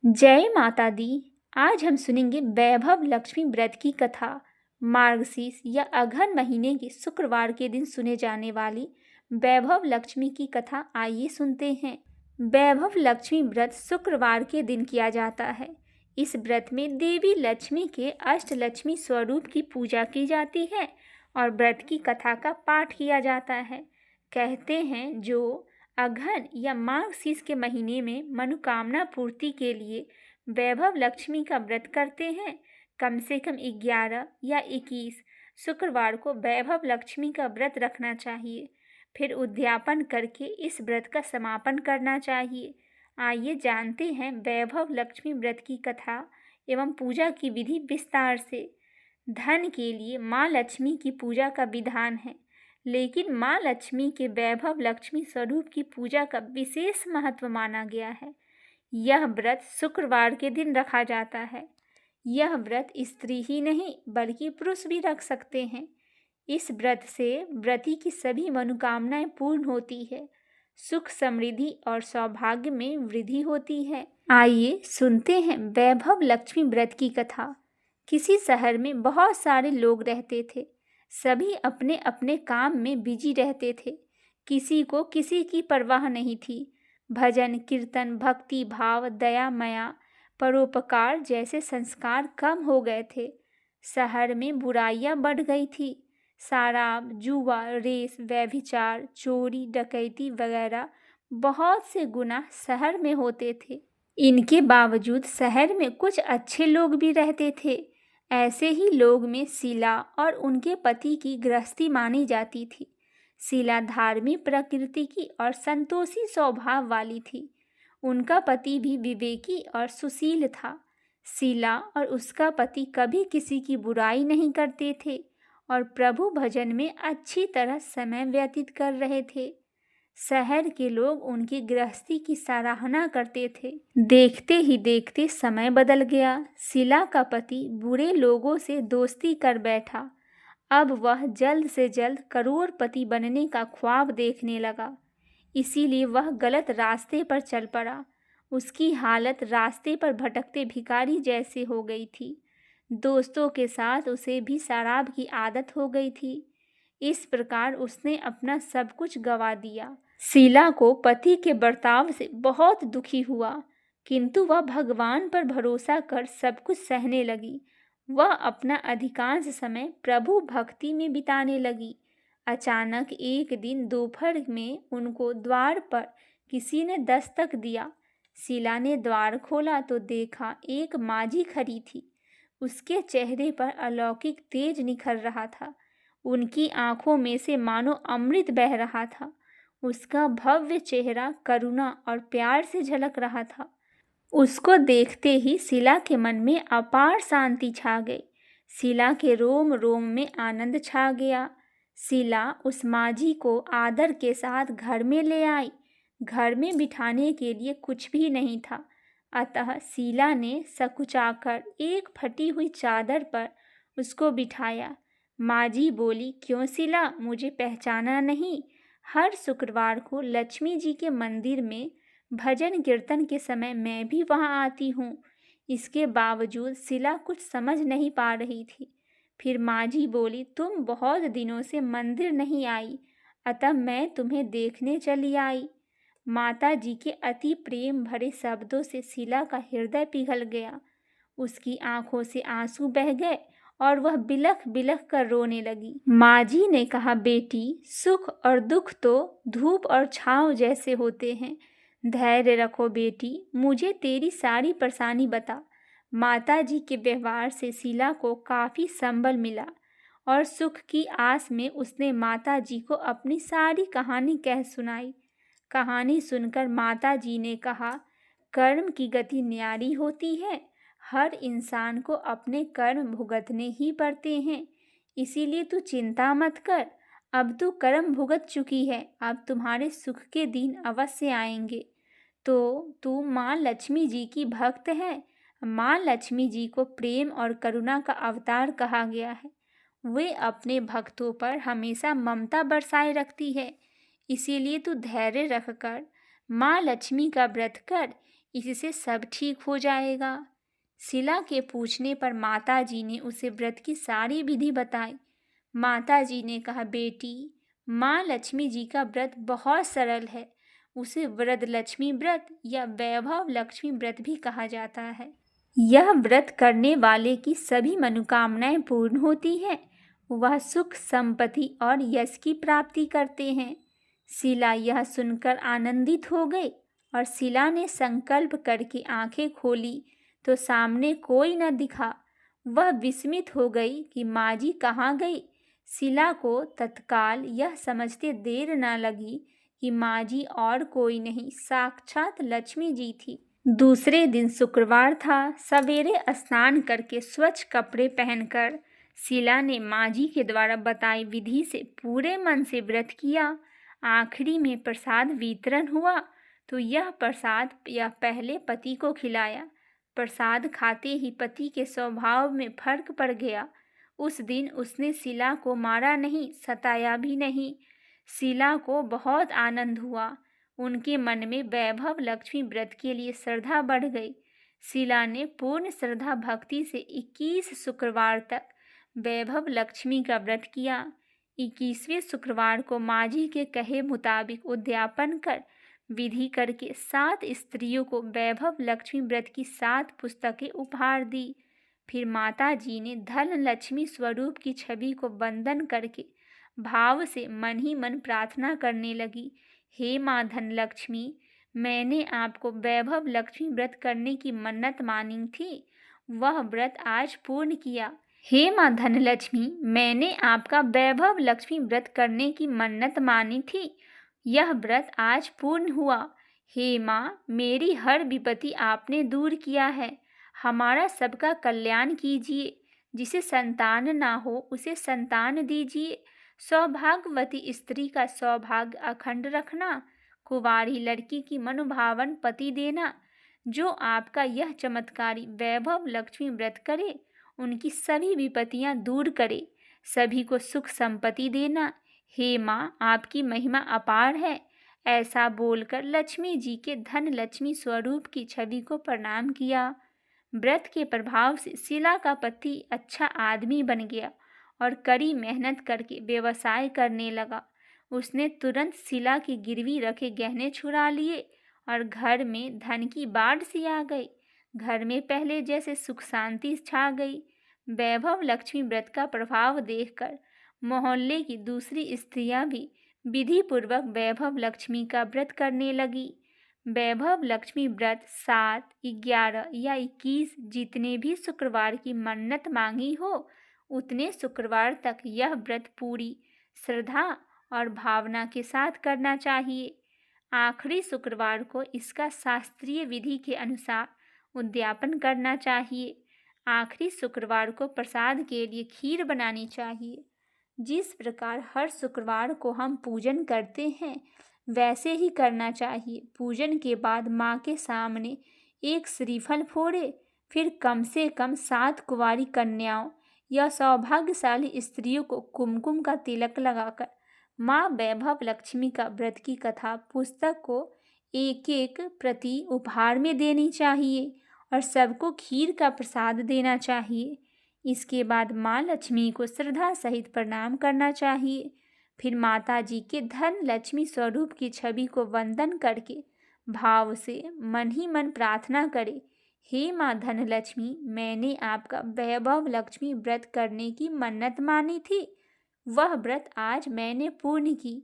जय माता दी। आज हम सुनेंगे वैभव लक्ष्मी व्रत की कथा। मार्गशीर्ष या अघन महीने के शुक्रवार के दिन सुने जाने वाली वैभव लक्ष्मी की कथा आइए सुनते हैं। वैभव लक्ष्मी व्रत शुक्रवार के दिन किया जाता है। इस व्रत में देवी लक्ष्मी के अष्टलक्ष्मी स्वरूप की पूजा की जाती है और व्रत की कथा का पाठ किया जाता है। कहते हैं जो अघन या मार्गशीर्ष के महीने में मनोकामना पूर्ति के लिए वैभव लक्ष्मी का व्रत करते हैं, कम से कम 11 या 21 शुक्रवार को वैभव लक्ष्मी का व्रत रखना चाहिए। फिर उद्यापन करके इस व्रत का समापन करना चाहिए। आइए जानते हैं वैभव लक्ष्मी व्रत की कथा एवं पूजा की विधि विस्तार से। धन के लिए माँ लक्ष्मी की पूजा का विधान है, लेकिन माँ लक्ष्मी के वैभव लक्ष्मी स्वरूप की पूजा का विशेष महत्व माना गया है। यह व्रत शुक्रवार के दिन रखा जाता है। यह व्रत स्त्री ही नहीं बल्कि पुरुष भी रख सकते हैं। इस व्रत से व्रती की सभी मनोकामनाएं पूर्ण होती है, सुख समृद्धि और सौभाग्य में वृद्धि होती है। आइए सुनते हैं वैभव लक्ष्मी व्रत की कथा। किसी शहर में बहुत सारे लोग रहते थे। सभी अपने अपने काम में बिजी रहते थे। किसी को किसी की परवाह नहीं थी। भजन कीर्तन भक्ति भाव दया माया परोपकार जैसे संस्कार कम हो गए थे। शहर में बुराइयां बढ़ गई थी। शराब जुआ रेस व्यभिचार चोरी डकैती वगैरह बहुत से गुनाह शहर में होते थे। इनके बावजूद शहर में कुछ अच्छे लोग भी रहते थे। ऐसे ही लोग में शीला और उनके पति की गृहस्थी मानी जाती थी। शीला धार्मिक प्रकृति की और संतोषी स्वभाव वाली थी। उनका पति भी विवेकी और सुशील था। शीला और उसका पति कभी किसी की बुराई नहीं करते थे और प्रभु भजन में अच्छी तरह समय व्यतीत कर रहे थे। शहर के लोग उनकी गृहस्थी की सराहना करते थे। देखते ही देखते समय बदल गया। शीला का पति बुरे लोगों से दोस्ती कर बैठा। अब वह जल्द से जल्द करोड़पति बनने का ख्वाब देखने लगा, इसीलिए वह गलत रास्ते पर चल पड़ा। उसकी हालत रास्ते पर भटकते भिखारी जैसे हो गई थी। दोस्तों के साथ उसे भी शराब की आदत हो गई थी। इस प्रकार उसने अपना सब कुछ गंवा दिया। शीला को पति के बर्ताव से बहुत दुखी हुआ, किंतु वह भगवान पर भरोसा कर सब कुछ सहने लगी। वह अपना अधिकांश समय प्रभु भक्ति में बिताने लगी। अचानक एक दिन दोपहर में उनको द्वार पर किसी ने दस्तक दिया। शीला ने द्वार खोला तो देखा एक माजी खड़ी थी। उसके चेहरे पर अलौकिक तेज निखर रहा था। उनकी आंखों में से मानो अमृत बह रहा था। उसका भव्य चेहरा करुणा और प्यार से झलक रहा था। उसको देखते ही शीला के मन में अपार शांति छा गई। शीला के रोम रोम में आनंद छा गया। शीला उस माजी को आदर के साथ घर में ले आई। घर में बिठाने के लिए कुछ भी नहीं था, अतः शीला ने सकुचाकर एक फटी हुई चादर पर उसको बिठाया। माजी बोली, क्यों शीला, मुझे पहचाना नहीं? हर शुक्रवार को लक्ष्मी जी के मंदिर में भजन कीर्तन के समय मैं भी वहां आती हूँ। इसके बावजूद शीला कुछ समझ नहीं पा रही थी। फिर माजी बोली, तुम बहुत दिनों से मंदिर नहीं आई, अतः मैं तुम्हें देखने चली आई। माता जी के अति प्रेम भरे शब्दों से शीला का हृदय पिघल गया। उसकी आंखों से आंसू बह गए और वह बिलख बिलख कर रोने लगी। माँ जी ने कहा, बेटी, सुख और दुख तो धूप और छांव जैसे होते हैं। धैर्य रखो बेटी, मुझे तेरी सारी परेशानी बता। माता जी के व्यवहार से शीला को काफ़ी संबल मिला और सुख की आस में उसने माता जी को अपनी सारी कहानी कह सुनाई। कहानी सुनकर माता जी ने कहा, कर्म की गति न्यारी होती है। हर इंसान को अपने कर्म भुगतने ही पड़ते हैं, इसीलिए तू चिंता मत कर। अब तू कर्म भुगत चुकी है, अब तुम्हारे सुख के दिन अवश्य आएंगे। तो तू माँ लक्ष्मी जी की भक्त है। माँ लक्ष्मी जी को प्रेम और करुणा का अवतार कहा गया है। वे अपने भक्तों पर हमेशा ममता बरसाए रखती है, इसीलिए तू धैर्य रखकर माँ लक्ष्मी का व्रत कर। इससे सब ठीक हो जाएगा। शीला के पूछने पर माताजी ने उसे व्रत की सारी विधि बताई। माताजी ने कहा, बेटी, माँ लक्ष्मी जी का व्रत बहुत सरल है। उसे वरदलक्ष्मी व्रत या वैभव लक्ष्मी व्रत भी कहा जाता है। यह व्रत करने वाले की सभी मनोकामनाएं पूर्ण होती हैं। वह सुख, संपत्ति और यश की प्राप्ति करते हैं। शीला यह सुनकर आनंदित हो गई और शीला ने संकल्प करके आंखें खोली तो सामने कोई न दिखा। वह विस्मित हो गई कि माँ जी कहाँ गई। शीला को तत्काल यह समझते देर न लगी कि माँ जी और कोई नहीं, साक्षात लक्ष्मी जी थी। दूसरे दिन शुक्रवार था। सवेरे स्नान करके स्वच्छ कपड़े पहनकर शीला ने माँ जी के द्वारा बताई विधि से पूरे मन से व्रत किया। आखिरी में प्रसाद वितरण हुआ तो यह प्रसाद यह पहले पति को खिलाया। प्रसाद खाते ही पति के स्वभाव में फर्क पड़ गया। उस दिन उसने शीला को मारा नहीं, सताया भी नहीं। शीला को बहुत आनंद हुआ। उनके मन में वैभव लक्ष्मी व्रत के लिए श्रद्धा बढ़ गई। शीला ने पूर्ण श्रद्धा भक्ति से 21 शुक्रवार तक वैभव लक्ष्मी का व्रत किया। 21वें शुक्रवार को माँ जी के कहे मुताबिक उद्यापन कर विधि करके 7 स्त्रियों को वैभव लक्ष्मी व्रत की 7 पुस्तकें उपहार दी। फिर माता जी ने धन लक्ष्मी स्वरूप की छवि को वंदन करके भाव से मन ही मन प्रार्थना करने लगी, हे माँ धनलक्ष्मी, मैंने आपको वैभव लक्ष्मी व्रत करने की मन्नत मानी थी, वह व्रत आज पूर्ण किया। हे माँ धनलक्ष्मी, मैंने आपका वैभव लक्ष्मी व्रत करने की मन्नत मानी थी, यह व्रत आज पूर्ण हुआ। हे माँ, मेरी हर विपत्ति आपने दूर किया है, हमारा सबका कल्याण कीजिए। जिसे संतान ना हो उसे संतान दीजिए। सौभाग्यवती स्त्री का सौभाग्य अखंड रखना। कुंवारी लड़की की मनोभावन पति देना। जो आपका यह चमत्कारी वैभव लक्ष्मी व्रत करे उनकी सभी विपत्तियां दूर करे, सभी को सुख संपत्ति देना। हे माँ, आपकी महिमा अपार है। ऐसा बोलकर लक्ष्मी जी के धन लक्ष्मी स्वरूप की छवि को प्रणाम किया। व्रत के प्रभाव से शीला का पति अच्छा आदमी बन गया और कड़ी मेहनत करके व्यवसाय करने लगा। उसने तुरंत शीला की गिरवी रखे गहने छुड़ा लिए और घर में धन की बाढ़ सी आ गई। घर में पहले जैसे सुख शांति छा गई। वैभव लक्ष्मी व्रत का प्रभाव देखकर मोहल्ले की दूसरी स्त्रियां भी विधि पूर्वक वैभव लक्ष्मी का व्रत करने लगी। वैभव लक्ष्मी व्रत 7, 11 या 21 जितने भी शुक्रवार की मन्नत मांगी हो उतने शुक्रवार तक यह व्रत पूरी श्रद्धा और भावना के साथ करना चाहिए। आखिरी शुक्रवार को इसका शास्त्रीय विधि के अनुसार उद्यापन करना चाहिए। आखिरी शुक्रवार को प्रसाद के लिए खीर बनानी चाहिए। जिस प्रकार हर शुक्रवार को हम पूजन करते हैं वैसे ही करना चाहिए। पूजन के बाद माँ के सामने एक श्रीफल फोड़े, फिर कम से कम 7 कुंवारी कन्याओं या सौभाग्यशाली स्त्रियों को कुमकुम का तिलक लगाकर माँ वैभव लक्ष्मी का व्रत की कथा पुस्तक को एक एक प्रति उपहार में देनी चाहिए और सबको खीर का प्रसाद देना चाहिए। इसके बाद माँ लक्ष्मी को श्रद्धा सहित प्रणाम करना चाहिए। फिर माता जी के धन लक्ष्मी स्वरूप की छवि को वंदन करके भाव से मन ही मन प्रार्थना करे, हे माँ धनलक्ष्मी, मैंने आपका वैभव लक्ष्मी व्रत करने की मन्नत मानी थी, वह व्रत आज मैंने पूर्ण की।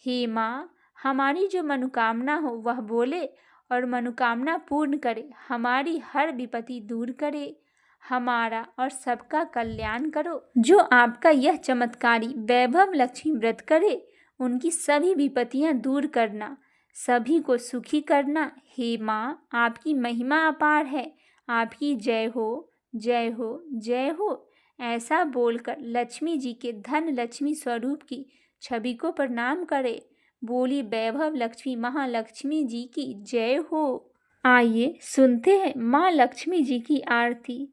हे माँ, हमारी जो मनोकामना हो वह बोले और मनोकामना पूर्ण करे, हमारी हर विपत्ति दूर करे, हमारा और सबका कल्याण करो। जो आपका यह चमत्कारी वैभव लक्ष्मी व्रत करे उनकी सभी विपत्तियां दूर करना, सभी को सुखी करना। हे माँ, आपकी महिमा अपार है, आपकी जय हो, जय हो, जय हो। ऐसा बोलकर लक्ष्मी जी के धन लक्ष्मी स्वरूप की छवि को प्रणाम करे। बोली वैभव लक्ष्मी महालक्ष्मी जी की जय हो। आइए सुनते हैं माँ लक्ष्मी जी की आरती।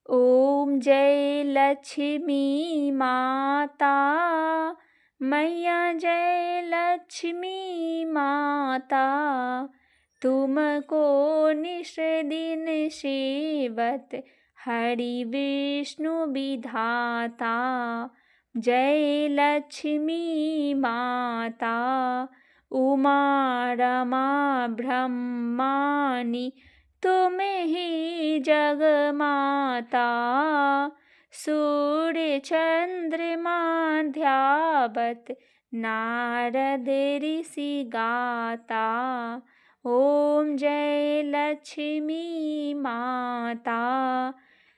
ओम जय लक्ष्मी माता, मैया जय लक्ष्मी माता, तुमको निश दिन सेवत हरि विष्णु विधाता। जय लक्ष्मी माता उमा रमा ब्रह्मानी तुम ही जगमाता। सूर्य चंद्रमा ध्यावत नारद ऋषि गाता। ओम जय लक्ष्मी माता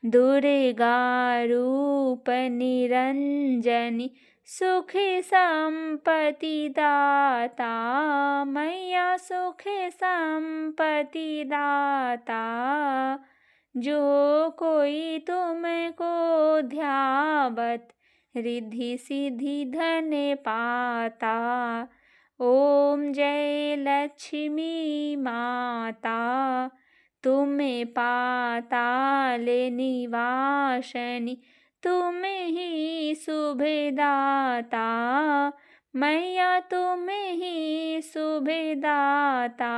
दुर्गा रूप निरंजनी सुख संपत्ति दाता। मैया सुख संपत्ति दाता। जो कोई तुमको ध्यावत रिद्धि सिद्धि धन पाता। ओम जय लक्ष्मी माता तुम्हें पाताल निवासनी तुम ही शुभदाता। मैया तुम ही शुभदाता।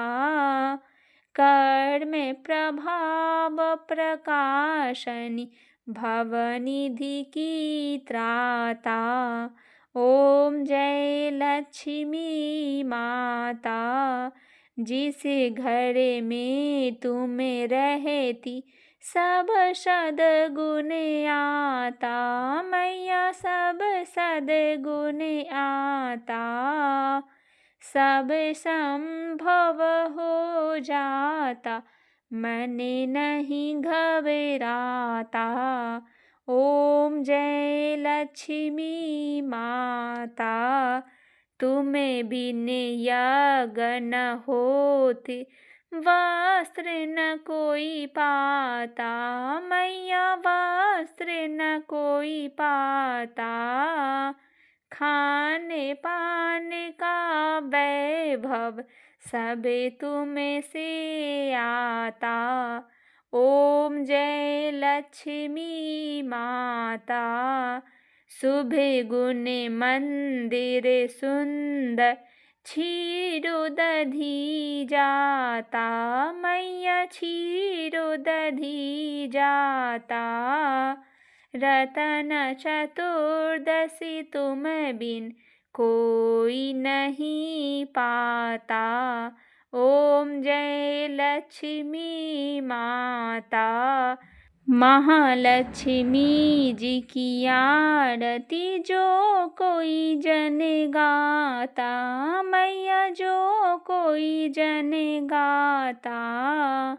कर्म प्रभाव प्रकाशनी भवनिधि की त्राता। ओम जय लक्ष्मी माता जिस घर में तुम रहती सब सद्गुण आता। मैया सब सद्गुण आता। सब संभव हो जाता मन नहीं घबराता। ओम जय लक्ष्मी माता तुम्हें बिन यज्ञ होते वस्त्र न कोई पाता। मैया वस्त्र न कोई पाता। खाने पान का वैभव सब तुम से आता। ओम जय लक्ष्मी माता शुभ गुण मंदिर सुंदर क्षीरो दधी जाता। मैया क्षीरो दधी जाता। रतन चतुर्दशी तुम बिन कोई नहीं पाता। ओम जय लक्ष्मी माता महालक्ष्मी जी की आरती जो कोई जन गाता। मैया जो कोई जन गाता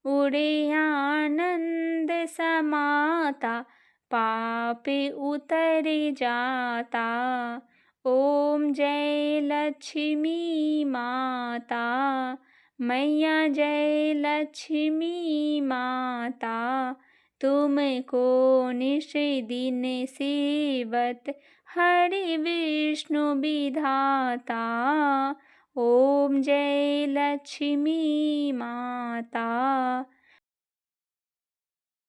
उड़े आनंद समाता पाप उतर जाता। ओम जय लक्ष्मी माता मैया जय लक्ष्मी माता तुमको निश दिन सेवत हरि विष्णु विधाता। ओम जय लक्ष्मी माता।